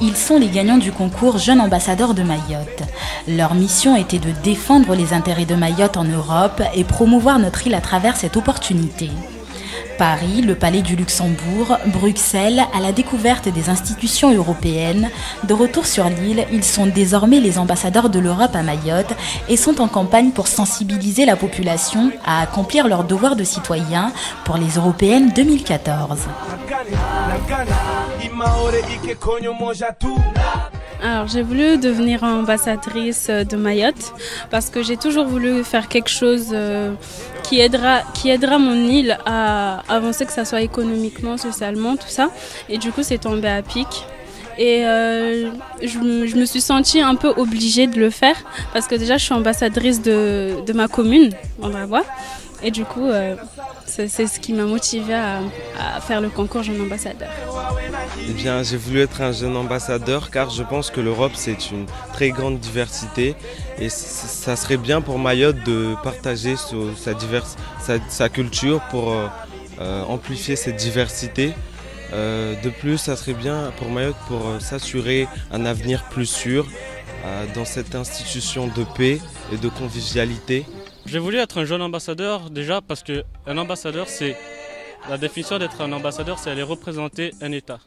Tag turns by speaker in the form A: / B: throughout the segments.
A: Ils sont les gagnants du concours Jeunes ambassadeurs de Mayotte. Leur mission était de défendre les intérêts de Mayotte en Europe et promouvoir notre île à travers cette opportunité. Paris, le Palais du Luxembourg, Bruxelles, à la découverte des institutions européennes. De retour sur l'île, ils sont désormais les ambassadeurs de l'Europe à Mayotte et sont en campagne pour sensibiliser la population à accomplir leur devoir de citoyen pour les Européennes 2014.
B: Alors j'ai voulu devenir ambassadrice de Mayotte parce que j'ai toujours voulu faire quelque chose qui aidera mon île à avancer, que ce soit économiquement, socialement, tout ça. Et du coup c'est tombé à pic. Et je me suis sentie un peu obligée de le faire parce que déjà je suis ambassadrice de ma commune, Andravois. Et du coup, c'est ce qui m'a motivée à faire le concours Jeune Ambassadeur.
C: Eh bien, j'ai voulu être un jeune ambassadeur car je pense que l'Europe, c'est une très grande diversité et ça serait bien pour Mayotte de partager sa culture pour amplifier cette diversité. De plus, ça serait bien pour Mayotte pour s'assurer un avenir plus sûr dans cette institution de paix et de convivialité.
D: J'ai voulu être un jeune ambassadeur déjà parce qu'un ambassadeur, c'est la définition d'être un ambassadeur, c'est aller représenter un État.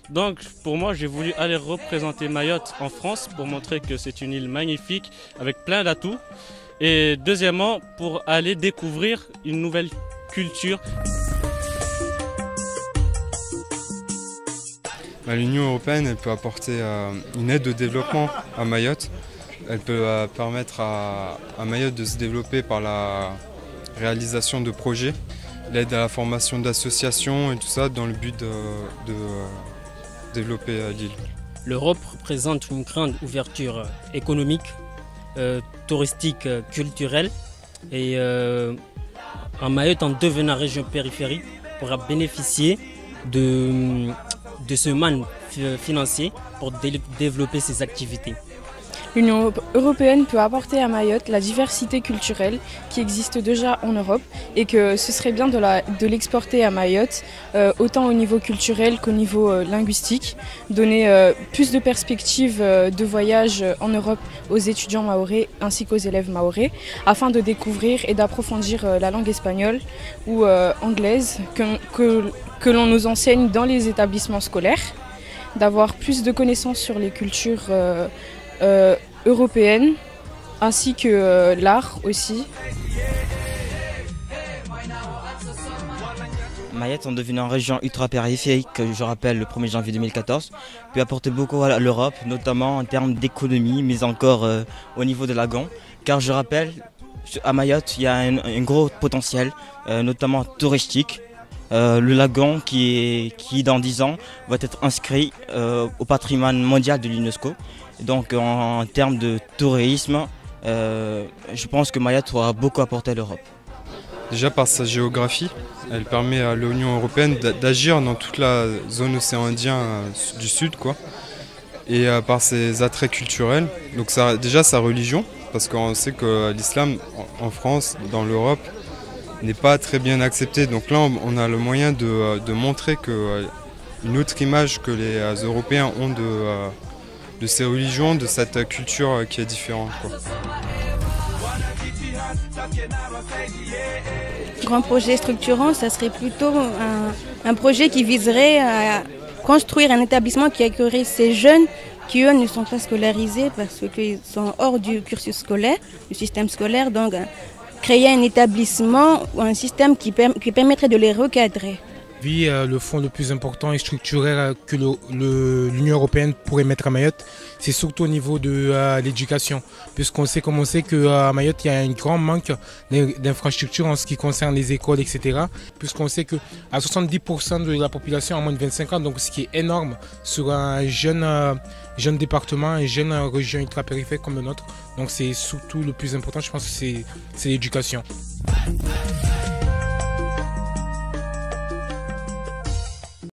D: Donc pour moi, j'ai voulu aller représenter Mayotte en France pour montrer que c'est une île magnifique avec plein d'atouts. Et deuxièmement, pour aller découvrir une nouvelle culture.
E: L'Union européenne elle peut apporter une aide au développement à Mayotte. Elle peut permettre à Mayotte de se développer par la réalisation de projets, l'aide à la formation d'associations et tout ça dans le but de développer l'île.
F: L'Europe représente une grande ouverture économique, touristique, culturelle et en Mayotte, en devenant région périphérique, pourra bénéficier de ce manne financier pour développer ses activités.
G: L'Union européenne peut apporter à Mayotte la diversité culturelle qui existe déjà en Europe et que ce serait bien de l'exporter à Mayotte, autant au niveau culturel qu'au niveau linguistique, donner plus de perspectives de voyage en Europe aux étudiants mahorais ainsi qu'aux élèves mahorais, afin de découvrir et d'approfondir la langue espagnole ou anglaise que l'on nous enseigne dans les établissements scolaires, d'avoir plus de connaissances sur les cultures européenne ainsi que l'art aussi.
H: Mayotte, en devenant région ultra-périphérique, je rappelle le 1er janvier 2014, peut apporter beaucoup à l'Europe, notamment en termes d'économie, mais encore au niveau de lagon. Car je rappelle, à Mayotte, il y a un gros potentiel, notamment touristique. Le lagon qui dans 10 ans va être inscrit au patrimoine mondial de l'UNESCO. Donc en termes de tourisme, je pense que Mayotte aura beaucoup apporté à l'Europe.
E: Déjà par sa géographie, elle permet à l'Union européenne d'agir dans toute la zone océan Indien du Sud, quoi. Et par ses attraits culturels, donc déjà sa religion, parce qu'on sait que l'islam en France, dans l'Europe, n'est pas très bien accepté. Donc là, on a le moyen de montrer une autre image que les Européens ont de ces religions, de cette culture qui est différente, quoi.
I: Grand projet structurant, ça serait plutôt un projet qui viserait à construire un établissement qui accueillerait ces jeunes qui, eux, ne sont pas scolarisés parce qu'ils sont hors du cursus scolaire, du système scolaire. Donc, créer un établissement ou un système qui permettrait de les recadrer.
J: Oui, le fonds le plus important et structurel que l'Union européenne pourrait mettre à Mayotte, c'est surtout au niveau de l'éducation. Puisqu'on sait, comme on sait qu'à Mayotte, il y a un grand manque d'infrastructures en ce qui concerne les écoles, etc. Puisqu'on sait qu'à 70% de la population a moins de 25 ans, donc ce qui est énorme sur un jeune département, une jeune région ultra-périphérique comme le nôtre. Donc c'est surtout le plus important, je pense que c'est l'éducation.